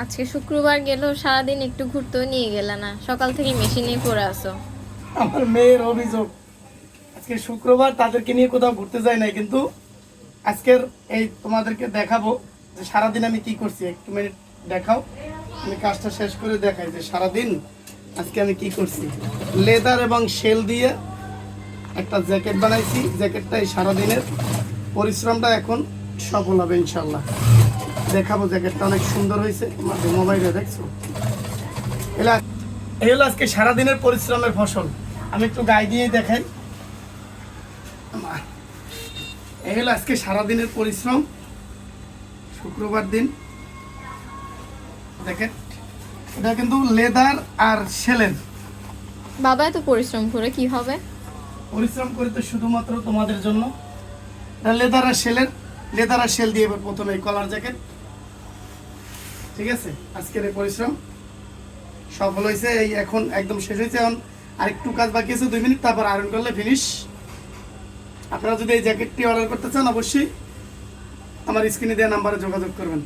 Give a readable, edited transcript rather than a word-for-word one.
আজকে শুক্রবার গেল, সারাদিন একটু ঘুরতেও নিয়ে গেলে না, সকাল থেকে মেশিনেই পড়ে আসো। আমার মেয়ের অভিযোগ আজকে শুক্রবার তাদেরকে নিয়ে কোথাও ঘুরতে যাই নাই, কিন্তু আজকের এই তোমাদেরকে দেখাবো যে সারাদিন আমি কি করছি। একটু মিনিট দেখাও, আমি কাজটা শেষ করে দেখাই যে সারাদিন আজকে আমি কি করছি। লেদার এবং শেল দিয়ে একটা জ্যাকেট বানাইছি। জ্যাকেটটা এই সারাদিনের পরিশ্রমটা এখন সফল হবে ইনশাল্লাহ। দেখাবো, জ্যাকেটটা অনেক সুন্দর হয়েছে। আমাদের মোবাইলে দেখছো, এই হলো আজকে সারাদিনের পরিশ্রমের ফসল। আমি একটু গায়ে দিয়ে দেখাই। এই হলো আজকে সারাদিনের পরিশ্রম, শুক্রবার দিন। দেখেন, এটা কিন্তু লেদার আর সেলের। বাবা এত পরিশ্রম করে কি হবে? পরিশ্রম করে তো শুধুমাত্র তোমাদের জন্য। এটা লেদার আর সেলের, লেদার আর সেল দিয়ে এবার প্রথমে এই কলার জ্যাকেট। ঠিক আছে, আজকের এই পরিশ্রম সফল হয়েছে। এই এখন একদম শেষ হয়েছে। এখন আরেকটু কাজ বাকি আছে, 2 মিনিট, তারপর আয়রন করলে ফিনিশ। আপনারা যদি এই জ্যাকেটটি অর্ডার করতে চান অবশ্যই আমার স্ক্রিনে দেওয়া নাম্বারে যোগাযোগ করবেন।